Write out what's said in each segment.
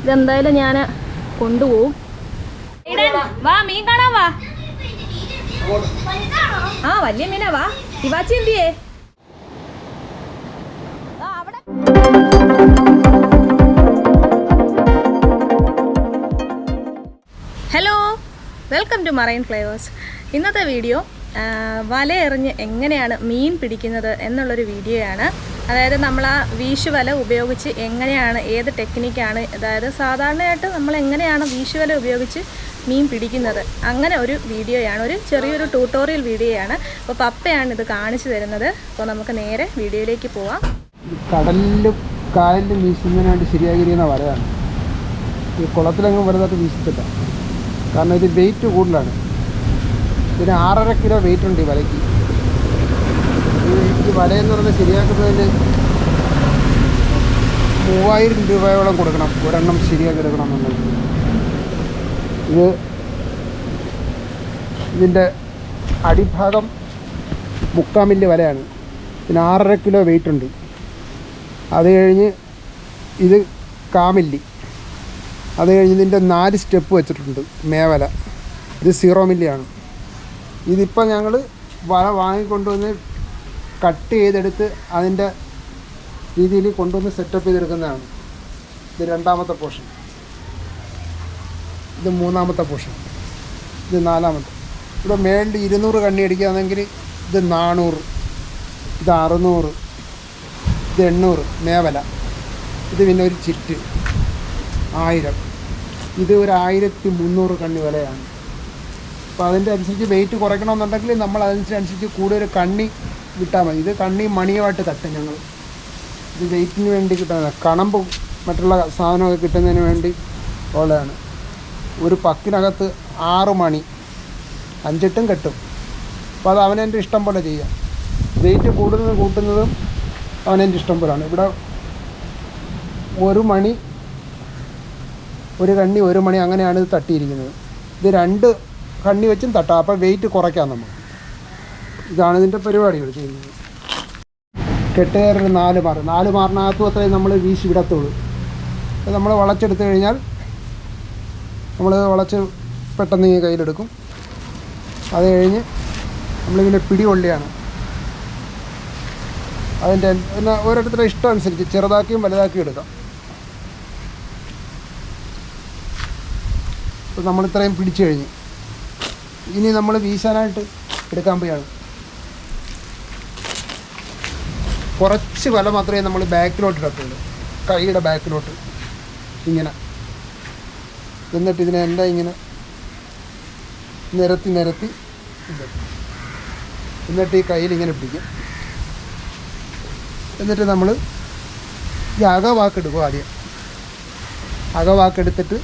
ഇതെന്തായാലും ഞാൻ കൊണ്ടുപോകും. വാ, മീൻ കാണാൻ വാ. ആ വലിയ മീനാ. വാ. ഇവാച്ചി എന്തിയേ? Hello, welcome to Marine Flavours. ഇന്നത്തെ വീഡിയോ വല എറിഞ്ഞ് എങ്ങനെയാണ് മീൻ പിടിക്കുന്നത് എന്നുള്ളൊരു വീഡിയോയാണ്. അതായത് നമ്മൾ ആ വീശുവല ഉപയോഗിച്ച് എങ്ങനെയാണ്, ഏത് ടെക്നിക്കാണ്, അതായത് സാധാരണയായിട്ട് നമ്മൾ എങ്ങനെയാണ് വീശുവല ഉപയോഗിച്ച് മീൻ പിടിക്കുന്നത്, അങ്ങനെ ഒരു വീഡിയോയാണ്, ഒരു ചെറിയൊരു ട്യൂട്ടോറിയൽ വീഡിയോയാണ്. അപ്പോൾ പപ്പയാണ് ഇത് കാണിച്ചു തരുന്നത്. അപ്പോൾ നമുക്ക് നേരെ വീഡിയോയിലേക്ക് പോവാം. കടലിലും കായലിലും വീശുന്നതിനായിട്ട് ശരിയായിരിക്കുന്ന വലയാണ്. ഈ കുളത്തിലെങ്ങും വലുതായിട്ട് വീശത്തില്ല, കാരണം ഇത് വെയിറ്റ് കൂടുതലാണ്. ഇതിന് 6.5 കിലോ വെയിറ്റ് ഉണ്ട് ഈ വലയ്ക്ക്. ഈ വലയെന്ന് പറഞ്ഞാൽ ശരിയാക്കുന്നതിന് 3000 രൂപയോളം കൊടുക്കണം ഒരെണ്ണം ശരിയാക്കി എടുക്കണം എന്നുണ്ടെങ്കിൽ. ഇതിൻ്റെ അടിഭാഗം 3/4 മില്ലി വലയാണ്. ഇതിന് 6.5 കിലോ വെയിറ്റ് ഉണ്ട്. അത് കഴിഞ്ഞ് ഇത് 1/4 മില്ലി. അത് കഴിഞ്ഞ് ഇതിൻ്റെ 4 സ്റ്റെപ്പ് വെച്ചിട്ടുണ്ട് മേവല. ഇത് 0 മില്ലിയാണ്. ഇതിപ്പോൾ ഞങ്ങൾ വല വാങ്ങിക്കൊണ്ടുവന്ന് കട്ട് ചെയ്തെടുത്ത് അതിൻ്റെ രീതിയിൽ കൊണ്ടുവന്ന് സെറ്റപ്പ് ചെയ്തെടുക്കുന്നതാണ്. ഇത് 2ാമത്തെ പോർഷൻ, ഇത് 3ാമത്തെ പോർഷൻ, ഇത് 4ാമത്തെ. ഇവിടെ മേളിൽ 200 കണ്ണി അടിക്കുകയാണെങ്കിൽ ഇത് 400, ഇത് 600, ഇത് 800 മേവല. ഇത് പിന്നെ ഒരു ചിറ്റ് 1000. ഇത് ഒരു 1300 കണ്ണി വിലയാണ്. അപ്പോൾ അതിൻ്റെ അനുസരിച്ച് വെയിറ്റ് കുറയ്ക്കണമെന്നുണ്ടെങ്കിൽ നമ്മൾ അതിനനുസരിച്ച് കൂടുതൽ കണ്ണി വിട്ടാൽ മതി. ഇത് കണ്ണി മണിയുമായിട്ട് തട്ടും ഞങ്ങൾ. ഇത് വെയിറ്റിന് വേണ്ടി കിട്ടുന്ന കണമ്പും മറ്റുള്ള സാധനമൊക്കെ കിട്ടുന്നതിന് വേണ്ടി ഉള്ളതാണ്. ഒരു പക്കിനകത്ത് 6 മണി 5-8 കെട്ടും. അപ്പോൾ അത് അവനെൻ്റെ ഇഷ്ടം പോലെ ചെയ്യാം. വെയിറ്റ് കൂടുന്നതും കൂട്ടുന്നതും അവനെൻ്റെ ഇഷ്ടം പോലെയാണ്. ഇവിടെ 1 മണി, ഒരു കണ്ണി 1 മണി, അങ്ങനെയാണ് ഇത് തട്ടിയിരിക്കുന്നത്. ഇത് 2 കണ്ണി വെച്ചും തട്ടാം. അപ്പോൾ വെയിറ്റ് കുറയ്ക്കാം നമുക്ക്. ഇതാണ് ഇതിൻ്റെ പരിപാടികൾ ചെയ്യുന്നത്. കെട്ടുകയറൊരു 4 മാറ്, 4 മാറിനകത്തും അത്രയും നമ്മൾ വീശി വിടത്തുള്ളൂ. അപ്പോൾ നമ്മൾ വളച്ചെടുത്ത് കഴിഞ്ഞാൽ നമ്മൾ വളച്ച് പെട്ടെന്ന് ഈ കയ്യിലെടുക്കും. അത് കഴിഞ്ഞ് നമ്മളിങ്ങനെ പിടികൊള്ളിയാണ്. അതിൻ്റെ പിന്നെ ഓരോരുത്തരുടെ ഇഷ്ടം അനുസരിച്ച് ചെറുതാക്കിയും വലുതാക്കിയും എടുക്കാം. അപ്പോൾ നമ്മളിത്രയും പിടിച്ചു കഴിഞ്ഞ് ഇനി നമ്മൾ വീശാനായിട്ട് എടുക്കാൻ പോയാണ്. കുറച്ച് വല മാത്രമേ നമ്മൾ ബാക്കിലോട്ട് ഇടത്തുള്ളൂ, കൈയുടെ ബാക്കിലോട്ട് ഇങ്ങനെ. എന്നിട്ട് ഇതിനെ എന്താ ഇങ്ങനെ നിരത്തി എന്നിട്ട് ഈ കയ്യിൽ ഇങ്ങനെ പിടിക്കും. എന്നിട്ട് നമ്മൾ ഈ അകവാക്കെടുക്കും. ആദ്യം അകവാക്കെടുത്തിട്ട്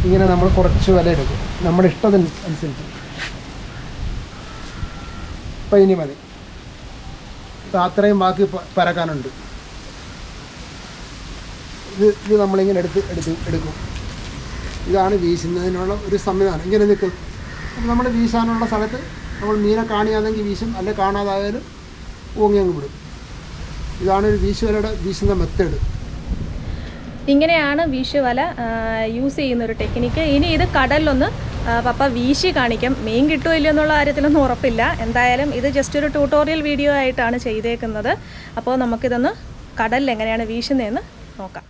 ഇങ്ങനെ നമ്മൾ കുറച്ച് വില എടുക്കും നമ്മുടെ ഇഷ്ടത്തിന് അനുസരിച്ച്. ഇപ്പം ഇനി മതി, അത്രയും ബാക്കി പരക്കാനുണ്ട്. ഇത് നമ്മളിങ്ങനെ എടുക്കും. ഇതാണ് വീശുന്നതിനുള്ള ഒരു സംവിധാനം. ഇങ്ങനെ നിൽക്കും. അപ്പം നമ്മൾ വീശാനുള്ള സ്ഥലത്ത് നമ്മൾ മീനെ കാണിയാണെങ്കിൽ വീശും, അല്ലെ കാണാതായാലും ഓങ്ങി അങ്ങ് വിടും. ഇതാണ് ഒരു വീശുവലയുടെ വീശുന്ന മെത്തേഡ്. ഇങ്ങനെയാണ് വീശുവല യൂസ് ചെയ്യുന്നൊരു ടെക്നിക്ക്. ഇനി ഇത് കടലിലൊന്ന് പപ്പ വീശി കാണിക്കാം. മീൻ കിട്ടുമോ ഇല്ലയോ എന്നുള്ള കാര്യത്തിലൊന്നും ഉറപ്പില്ല. എന്തായാലും ഇത് ജസ്റ്റ് ഒരു ട്യൂട്ടോറിയൽ വീഡിയോ ആയിട്ടാണ് ചെയ്തേക്കുന്നത്. അപ്പോൾ നമുക്കിതൊന്ന് കടലിൽ എങ്ങനെയാണ് വീശുന്നതെന്ന് നോക്കാം.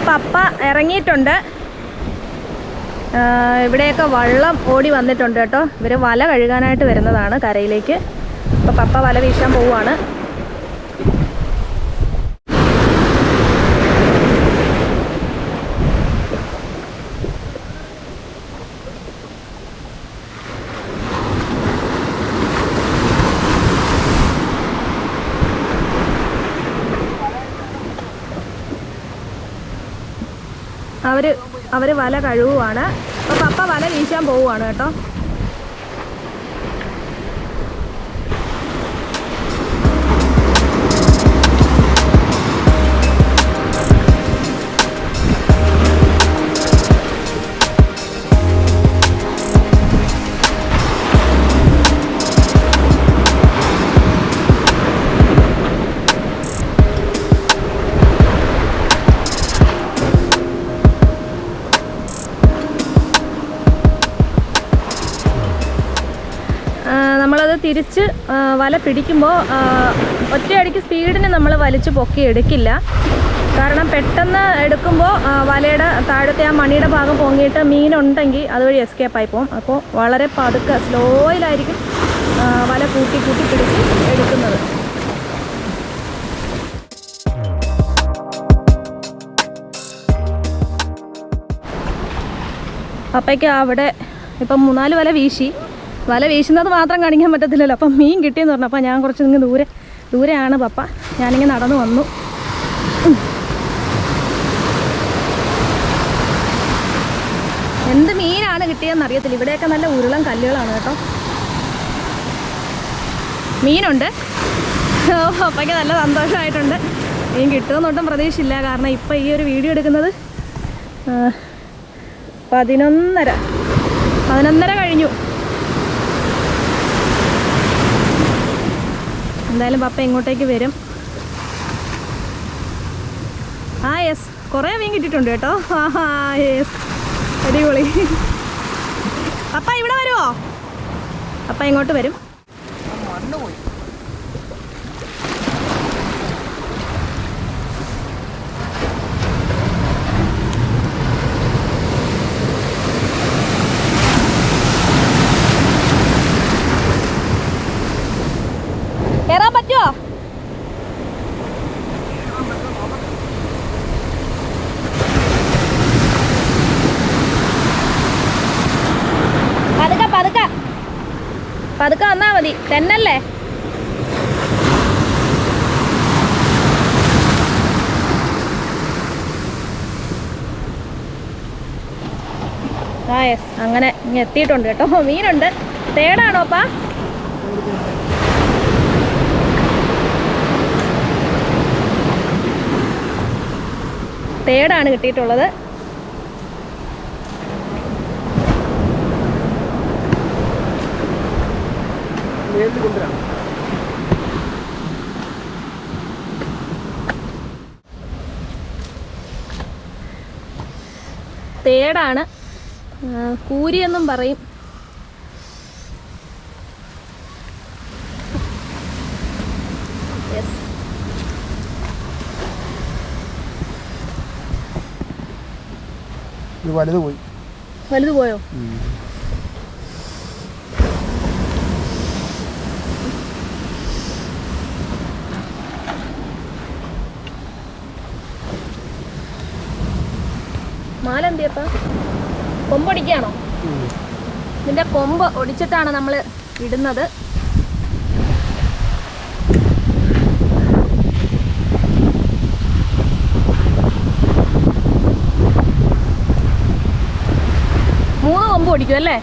പപ്പ ഇറങ്ങിയിട്ടുണ്ട്. ഇവിടെയൊക്കെ വള്ളം ഓടി വന്നിട്ടുണ്ട് കേട്ടോ. ഇവർ വല കഴുകാനായിട്ട് വരുന്നതാണ് കരയിലേക്ക്. അപ്പോൾ പപ്പ വല വീശാൻ പോവുകയാണ്. അവർ വല കഴുകുവാണ്. അപ്പോൾ പപ്പ വല വീശാൻ പോവുകയാണ് കേട്ടോ. നമ്മളത് തിരിച്ച് വല പിടിക്കുമ്പോൾ ഒറ്റയടിക്ക് സ്പീഡിന് നമ്മൾ വലിച്ച് പൊക്കി എടുക്കില്ല. കാരണം പെട്ടെന്ന് എടുക്കുമ്പോൾ വലയുടെ താഴത്തെ ആ മണിയുടെ ഭാഗം പൊങ്ങിയിട്ട് മീനുണ്ടെങ്കിൽ അതുവഴി എസ്കേപ്പായി പോകും. അപ്പോൾ വളരെ പതുക്കെ സ്ലോയിലായിരിക്കും വല കൂട്ടി പിടിച്ച് എടുക്കുന്നത്. പപ്പയ്ക്ക് അവിടെ ഇപ്പം 3-4 വല വീശി. വല വീശുന്നത് മാത്രം കാണിക്കാൻ പറ്റത്തില്ലല്ലോ. അപ്പം മീൻ കിട്ടിയെന്ന് പറഞ്ഞു. അപ്പോൾ ഞാൻ കുറച്ച് ഇങ്ങ് ദൂരെയാണ് പപ്പ. ഞാനിങ്ങനെ നടന്നു വന്നു. എന്ത് മീനാണ് കിട്ടിയതെന്ന് അറിയത്തില്ല. ഇവിടെയൊക്കെ നല്ല ഉരുളൻ കല്ലുകളാണ് കേട്ടോ. മീനുണ്ട്. പപ്പയ്ക്ക് നല്ല സന്തോഷമായിട്ടുണ്ട്. മീൻ കിട്ടുമെന്നൊട്ടും പ്രതീക്ഷയില്ല. കാരണം ഇപ്പം ഈ ഒരു വീഡിയോ എടുക്കുന്നത് 11:30 കഴിഞ്ഞു. എന്തായാലും പപ്പ ഇങ്ങോട്ടേക്ക് വരും. യെസ്, കുറേ മീൻ കിട്ടിയിട്ടുണ്ട് കേട്ടോ. യെസ്, അടിപൊളി. പപ്പ ഇവിടെ വരുമോ? പപ്പ ഇങ്ങോട്ട് വരും. കയറാൻ പറ്റുമോ? പതുക്കെ വന്നാ മതി. തെന്നല്ലേ? യെസ്, അങ്ങനെ എത്തിയിട്ടുണ്ട് കേട്ടോ. മീനുണ്ട്. തേടാണോ അപ്പാ? തേടാണ് കിട്ടിയിട്ടുള്ളത്. തേടാണ്, കൂരിയെന്നും പറയും. യെസ്, വലുത് പോയോ? മാല എന്തിയപ്പ? കൊമ്പൊടിക്കാണോ? ഇതിന്റെ കൊമ്പ് ഒടിച്ചിട്ടാണ് നമ്മൾ ഇടുന്നത്. കൊമ്പ് ഓടിക്കും അല്ലേ?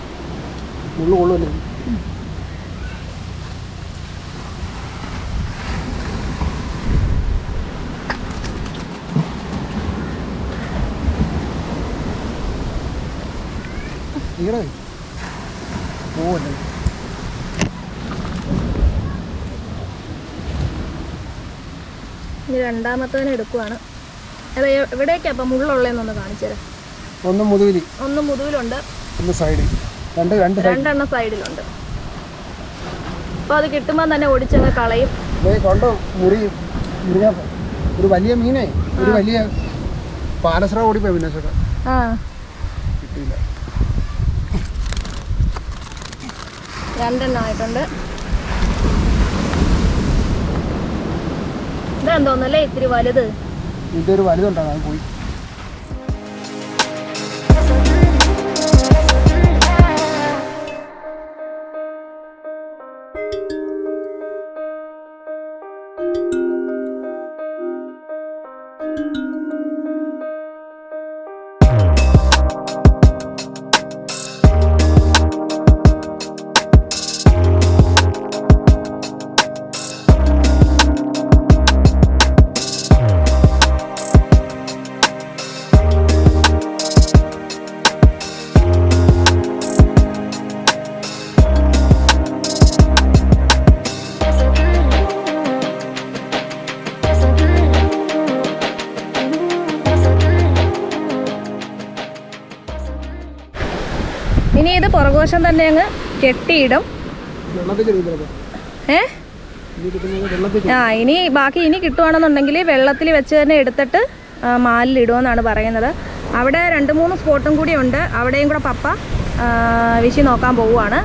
ഇനി രണ്ടാമത്തവനെ എടുക്കുവാണ്. അത് എവിടേക്കാ അപ്പം മുള്ളുള്ളതെന്നൊന്ന് കാണിച്ചു തരാം. ഒന്ന് മുതുവിലുണ്ട്, രണ്ടെണ്ണം സൈഡിലുണ്ട്. അപ്പോൾ അത് കിട്ടുമ്പോൾ തന്നെ ഓടിച്ചങ്ങ് കളയും. ഒരു വലിയ മീനെ, ഒരു വലിയ പാലസ്ര ഓടിപ്പോയി. പിന്നെ കിട്ടിയില്ല. രണ്ടെണ്ണമായിട്ടുണ്ട്. ഇതാന്ന് തോന്നല്ലേ ഇത്തിരി വലുത്. ഇതൊരു വലുതുണ്ടാകും, അത് പോയി. പുറകുവശം തന്നെ അങ്ങ് കെട്ടിയിടും. ഇനി ബാക്കി ഇനി കിട്ടുവാണെന്നുണ്ടെങ്കിൽ വെള്ളത്തിൽ വെച്ച് തന്നെ എടുത്തിട്ട് മാലിലിടുമെന്നാണ് പറയുന്നത്. അവിടെ 2-3 സ്പോട്ടും കൂടി ഉണ്ട്. അവിടെയും കൂടെ പപ്പ വീശി നോക്കാൻ പോവുകയാണ്.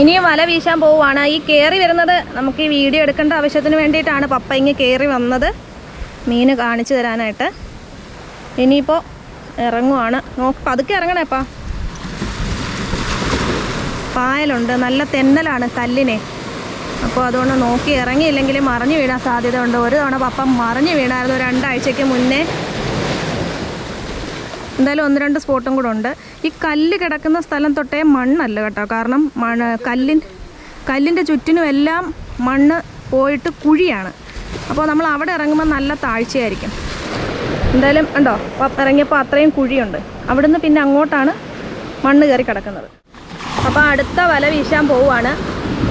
ഇനിയും വല വീശാൻ പോവുകയാണ്. ഈ കയറി വരുന്നത് നമുക്ക് ഈ വീഡിയോ എടുക്കേണ്ട ആവശ്യത്തിന് വേണ്ടിയിട്ടാണ് പപ്പ ഇങ്ങ് കയറി വന്നത്, മീൻ കാണിച്ചു തരാനായിട്ട്. ഇനിയിപ്പോൾ ഇറങ്ങുവാണ്. പതുക്കെ ഇറങ്ങണേപ്പാ. പായലുണ്ട്, നല്ല തെന്നലാണ് കല്ലിനെ. അപ്പോൾ അതുകൊണ്ട് നോക്കി ഇറങ്ങിയില്ലെങ്കിൽ മറിഞ്ഞു വീഴാൻ സാധ്യത ഉണ്ട്. ഒരു തവണ പപ്പ മറിഞ്ഞു വീണായിരുന്നു 2 ആഴ്ചയ്ക്ക് മുന്നേ. എന്തായാലും 1-2 സ്പോട്ടും കൂടെ ഉണ്ട്. ഈ കല്ല് കിടക്കുന്ന സ്ഥലം തൊട്ടേ മണ്ണല്ല കേട്ടോ. കാരണം കല്ലിൻ്റെ ചുറ്റിനും എല്ലാം മണ്ണ് പോയിട്ട് കുഴിയാണ്. അപ്പോൾ നമ്മൾ അവിടെ ഇറങ്ങുമ്പോൾ നല്ല താഴ്ചയായിരിക്കും. എന്തായാലും ഉണ്ടോ ഇറങ്ങിയപ്പോൾ അത്രയും കുഴിയുണ്ട്. അവിടുന്ന് പിന്നെ അങ്ങോട്ടാണ് മണ്ണ് കയറി കിടക്കുന്നത്. അപ്പോൾ അടുത്ത വല വീശാൻ പോവുകയാണ്.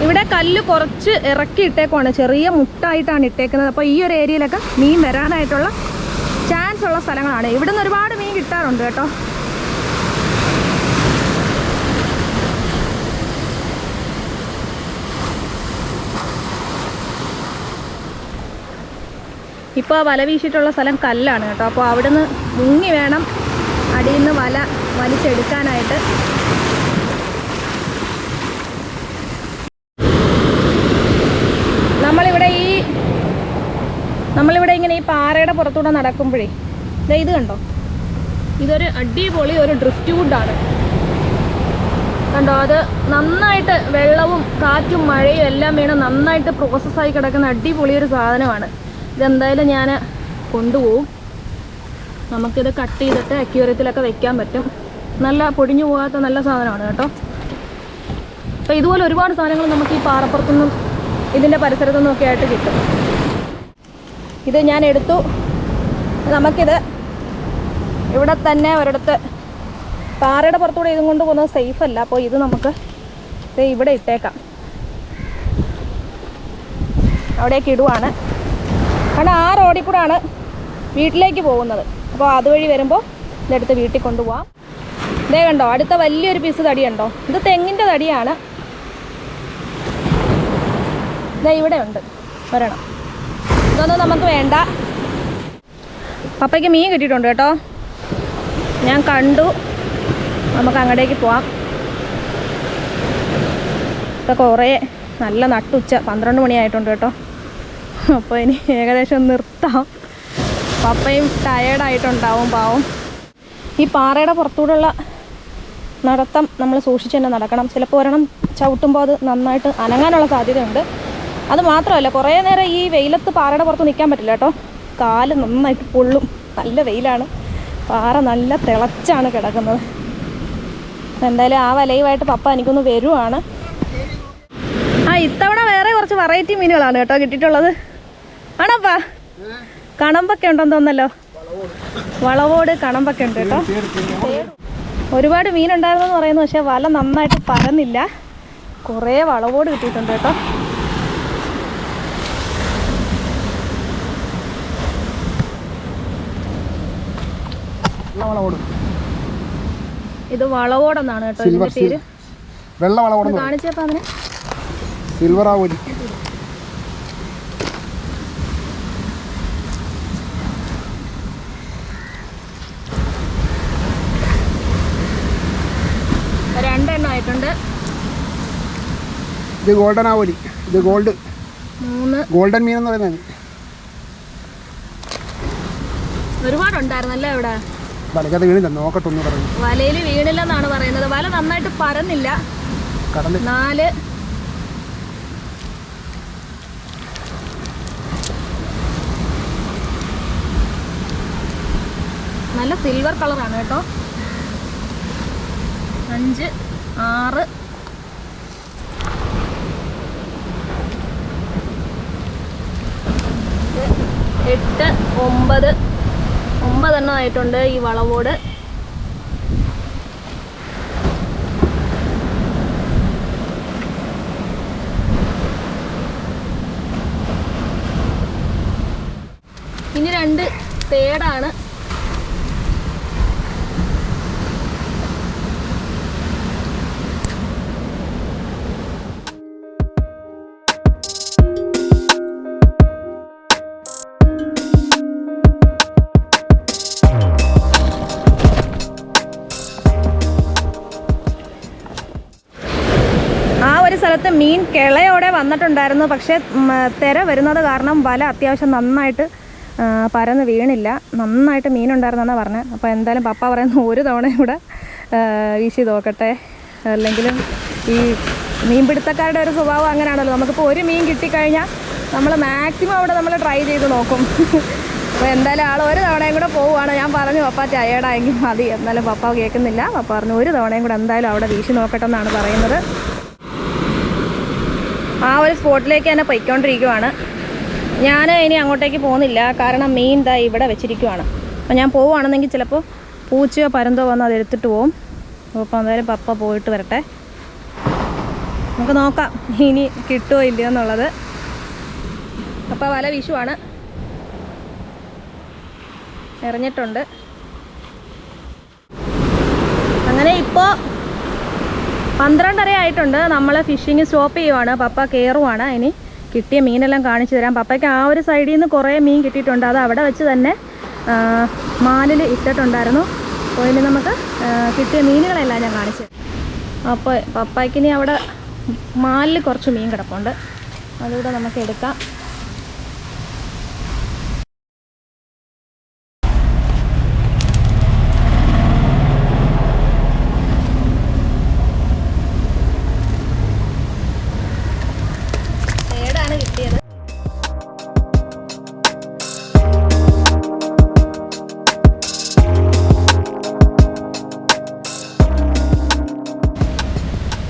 ഇവിടെ കല്ല് കുറച്ച് ഇറക്കി ഇട്ടേക്കുവാണ്, ചെറിയ മുട്ടായിട്ടാണ് ഇട്ടേക്കുന്നത്. അപ്പോൾ ഈ ഒരു ഏരിയയിലൊക്കെ മീൻ വരാനായിട്ടുള്ള ചാൻസ് ഉള്ള സ്ഥലങ്ങളാണ്. ഇവിടെ നിന്ന് ഒരുപാട് മീൻ കിട്ടാറുണ്ട് കേട്ടോ. ഇപ്പോൾ വല വീശിയിട്ടുള്ള സ്ഥലം കല്ലാണ് കേട്ടോ. അപ്പോൾ അവിടുന്ന് മുങ്ങി വേണം അടിയിൽ നിന്ന് വല വലിച്ചെടുക്കാനായിട്ട്. നമ്മളിവിടെ ഇങ്ങനെ ഈ പാറയുടെ പുറത്തൂടെ നടക്കുമ്പോഴേ ഇത് കണ്ടോ, ഇതൊരു അടിപൊളി ഒരു ഡ്രിഫ്റ്റ് വുഡാണ് കണ്ടോ. അത് നന്നായിട്ട് വെള്ളവും കാറ്റും മഴയും എല്ലാം വീണ് നന്നായിട്ട് പ്രോസസ്സായി കിടക്കുന്ന അടിപൊളി ഒരു സാധനമാണ്. ഇതെന്തായാലും ഞാൻ കൊണ്ടുപോകും. നമുക്കിത് കട്ട് ചെയ്തിട്ട് അക്വേറിയത്തിലൊക്കെ വെക്കാൻ പറ്റും. നല്ല പൊടിഞ്ഞു പോകാത്ത നല്ല സാധനമാണ് കേട്ടോ. അപ്പോൾ ഇതുപോലെ ഒരുപാട് സാധനങ്ങൾ നമുക്ക് ഈ പാറപ്പുറത്തുനിന്നും ഇതിൻ്റെ പരിസരത്തുനിന്നും ഒക്കെ ആയിട്ട് കിട്ടും. ഇത് ഞാൻ എടുത്തു. നമുക്കിത് ഇവിടെ തന്നെ ഒരിടത്ത് പാറയുടെ പുറത്തൂടെ ഇതും കൊണ്ട് പോകുന്നത് സേഫ് അല്ല. അപ്പോൾ ഇത് നമുക്ക് ഇവിടെ ഇട്ടേക്കാം. അവിടേക്ക് ഇടുവാണ്. കാരണം ആ റോഡിൽ കൂടെയാണ് വീട്ടിലേക്ക് പോകുന്നത്. അപ്പോൾ അതുവഴി വരുമ്പോൾ ഇതെടുത്ത് വീട്ടിൽ കൊണ്ടുപോകാം. ഇതേ കണ്ടോ, അടുത്ത വലിയൊരു പീസ് തടിയുണ്ടോ, ഇത് തെങ്ങിൻ്റെ തടിയാണ്. ഇതേ ഇവിടെ ഉണ്ട് ഒരെണ്ണം. ഇതൊന്നും നമുക്ക് വേണ്ട. പപ്പയ്ക്ക് മീൻ കിട്ടിയിട്ടുണ്ട് കേട്ടോ, ഞാൻ കണ്ടു. നമുക്ക് അങ്ങോട്ടേക്ക് പോവാം. ഇപ്പം കുറേ നല്ല നട്ടുച്ച 12 മണിയായിട്ടുണ്ട് കേട്ടോ. അപ്പോൾ ഇനി ഏകദേശം നിർത്താം. പപ്പയും ടയേർഡായിട്ടുണ്ടാവും പാവം. ഈ പാറയുടെ പുറത്തൂടെയുള്ള നടത്തം നമ്മൾ സൂക്ഷിച്ച് തന്നെ നടക്കണം. ചിലപ്പോൾ ഒരെണ്ണം ചവിട്ടുമ്പോൾ അത് നന്നായിട്ട് അനങ്ങാനുള്ള സാധ്യതയുണ്ട്. അത് മാത്രമല്ല, കുറേ നേരം ഈ വെയിലത്ത് പാറയുടെ പുറത്ത് നിൽക്കാൻ പറ്റില്ല കേട്ടോ. കാല് നന്നായിട്ട് പൊള്ളും. നല്ല വെയിലാണ്, പാറ നല്ല തിളച്ചാണ് കിടക്കുന്നത്. എന്തായാലും ആ വലയുമായിട്ട് പപ്പ എനിക്കൊന്ന് വരുവാണ്. ഇത്തവണ വേറെ കുറച്ച് വെറൈറ്റി മീനുകളാണ് കേട്ടോ കിട്ടിയിട്ടുള്ളത്. ആണപ്പാ, കണമ്പൊക്കെ ഉണ്ടെന്ന് തോന്നല്ലോ. വളവോട് കണമ്പൊക്കെ ഉണ്ട് കേട്ടോ. ഒരുപാട് മീനുണ്ടായിരുന്നെന്ന് പറയുന്നു, പക്ഷേ വല നന്നായിട്ട് പരന്നില്ല. കുറേ വളവോട് കിട്ടിയിട്ടുണ്ട് കേട്ടോ. ഇത് വളവോടെന്നാണ് കേട്ടോ ഇതിന്റെ പേര്. വെള്ള വളവോട് കാണിച്ചപ്പോ അതിന് സിൽവർ ആവോലി. രണ്ടെണ്ണം ആയിട്ടുണ്ട്. ഇത് ഗോൾഡൻ ആവോലി. ഇത് ഗോൾഡ് 3 ഗോൾഡൻ മീൻ എന്ന് പറയുന്നത്. ഒരുപാടുണ്ടായിരുന്നല്ലേ ഇവിടെ. വലക്കകത്ത് വീണില്ല, നോക്കട്ടെ ഒന്ന് പറഞ്ഞു. വലയിൽ വീണില്ലെന്നാണ് പറയുന്നത്. വല നന്നായിട്ട് പരന്നില്ല. 4 നല്ല സിൽവർ കളറാണ് കേട്ടോ. 5 6 8 9 എണ്ണം ആയിട്ടുണ്ട് ഈ വളവോട്. ഇനി 2 തേടാണ്. കിളയോടെ വന്നിട്ടുണ്ടായിരുന്നു. പക്ഷേ തിര വരുന്നത് കാരണം വല അത്യാവശ്യം നന്നായിട്ട് പരന്ന് വീണില്ല. നന്നായിട്ട് മീനുണ്ടായിരുന്നെന്നാണ് പറഞ്ഞത്. അപ്പോൾ എന്തായാലും പപ്പ പറയുന്ന ഒരു തവണയും കൂടെ വീശി നോക്കട്ടെ. അല്ലെങ്കിലും ഈ മീൻപിടുത്തക്കാരുടെ ഒരു സ്വഭാവം അങ്ങനെയാണല്ലോ. നമുക്കിപ്പോൾ ഒരു മീൻ കിട്ടിക്കഴിഞ്ഞാൽ നമ്മൾ മാക്സിമം അവിടെ നമ്മൾ ട്രൈ ചെയ്ത് നോക്കും. അപ്പോൾ എന്തായാലും ആൾ ഒരു തവണയും കൂടെ പോവുകയാണ്. ഞാൻ പറഞ്ഞു പപ്പ ടയേർഡായെങ്കിൽ മതി. എന്നാലും പപ്പ കേൾക്കുന്നില്ല. പപ്പ പറഞ്ഞു ഒരു തവണയും കൂടെ എന്തായാലും അവിടെ വീശി നോക്കട്ടെ എന്നാണ് പറയുന്നത്. ആ ഒരു സ്പോട്ടിലേക്ക് തന്നെ പൊയ്ക്കൊണ്ടിരിക്കുവാണ്. ഞാൻ ഇനി അങ്ങോട്ടേക്ക് പോകുന്നില്ല. കാരണം മീൻ ദാ ഇവിടെ വെച്ചിരിക്കുവാണ്. അപ്പോൾ ഞാൻ പോവുകയാണെന്നെങ്കിൽ ചിലപ്പോൾ പൂച്ചയോ പരന്തോ വന്ന് അത് എടുത്തിട്ട് പോകും. അപ്പോൾ എന്തായാലും പപ്പ പോയിട്ട് വരട്ടെ. നമുക്ക് നോക്കാം ഇനി കിട്ടുമോ ഇല്ലയോ എന്നുള്ളത്. അപ്പോൾ വല വീശുവാണ്. എറിഞ്ഞിട്ടുണ്ട്. അങ്ങനെ ഇപ്പോൾ 12:30 ആയിട്ടുണ്ട്. നമ്മൾ ഫിഷിങ് സ്റ്റോപ്പ് ചെയ്യുവാണ്. പപ്പ കയറുവാണ്. ഇനി കിട്ടിയ മീനെല്ലാം കാണിച്ചു തരാം. പപ്പയ്ക്ക് ആ ഒരു സൈഡിൽ നിന്ന് കുറേ മീൻ കിട്ടിയിട്ടുണ്ട്. അത് അവിടെ വെച്ച് തന്നെ മാലിൽ ഇട്ടിട്ടുണ്ടായിരുന്നു. അപ്പോൾ ഇനി നമുക്ക് കിട്ടിയ മീനുകളെല്ലാം ഞാൻ കാണിച്ചു തരാം. അപ്പോൾ പപ്പയ്ക്കിനി അവിടെ മാലിൽ കുറച്ച് മീൻ കിടപ്പുണ്ട്. അതുകൂടെ നമുക്ക് എടുക്കാം. ഏടാണ് കിട്ടിയത്.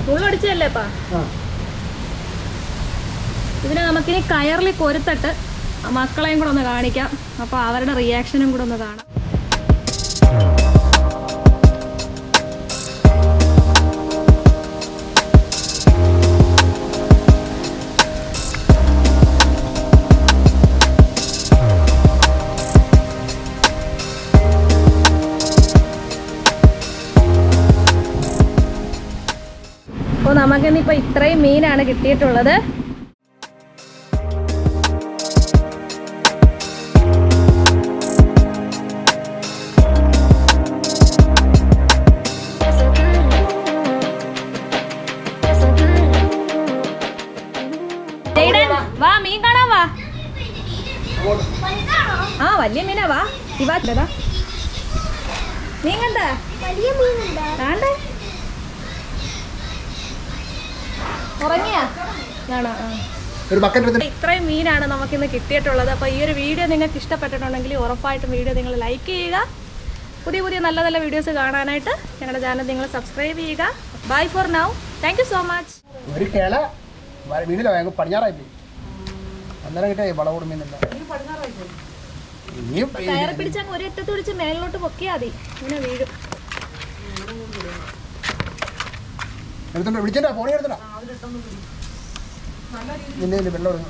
മുള്ളടിച്ചല്ലേപ്പാ. ഇതിനെ നമുക്കിനി കയറിൽ കൊരുത്തിട്ട് മക്കളെയും കൂടെ ഒന്ന് കാണിക്കാം. അപ്പോൾ അവരുടെ റിയാക്ഷനും കൂടെ ഒന്ന് കാണാം. അപ്പോൾ നമുക്കിന്നിപ്പോൾ ഇത്രയും മീനാണ് കിട്ടിയിട്ടുള്ളത്. വാ മീൻ കാണാൻ വാ. ആ വലിയ മീനാ. വാ ഇവാ മീൻ കണ്ട കാണണ്ടേ. ഉറങ്ങിയാ ആണോ? ഇത്രയും മീനാണ് നമുക്കിന്ന് കിട്ടിയിട്ടുള്ളത്. അപ്പോൾ ഈ ഒരു വീഡിയോ നിങ്ങൾക്ക് ഇഷ്ടപ്പെട്ടിട്ടുണ്ടെങ്കിൽ ഉറപ്പായിട്ടും വീഡിയോ നിങ്ങൾ ലൈക്ക് ചെയ്യുക. പുതിയ പുതിയ നല്ല നല്ല വീഡിയോസ് കാണാനായിട്ട് ഞങ്ങളുടെ ചാനൽ നിങ്ങൾ സബ്സ്ക്രൈബ് ചെയ്യുക. Bye for now. Thank you so much. ഒരു കേള വീടില്ല പടിഞ്ഞാറായി പോയി. അന്നേരം കിട്ടിയ വളവോട് മീനല്ല. കയറി പിടിച്ചങ്ങ് ഒരറ്റത്ത് പിടിച്ച് മേളിലോട്ട് പൊക്കിയാൽ മതി. ഇങ്ങനെ വീഴും. എടുത്തോണ്ട് വിളിച്ചിട്ടാ ഫോണി എടുത്തടാ. നിന്നെ വെള്ളം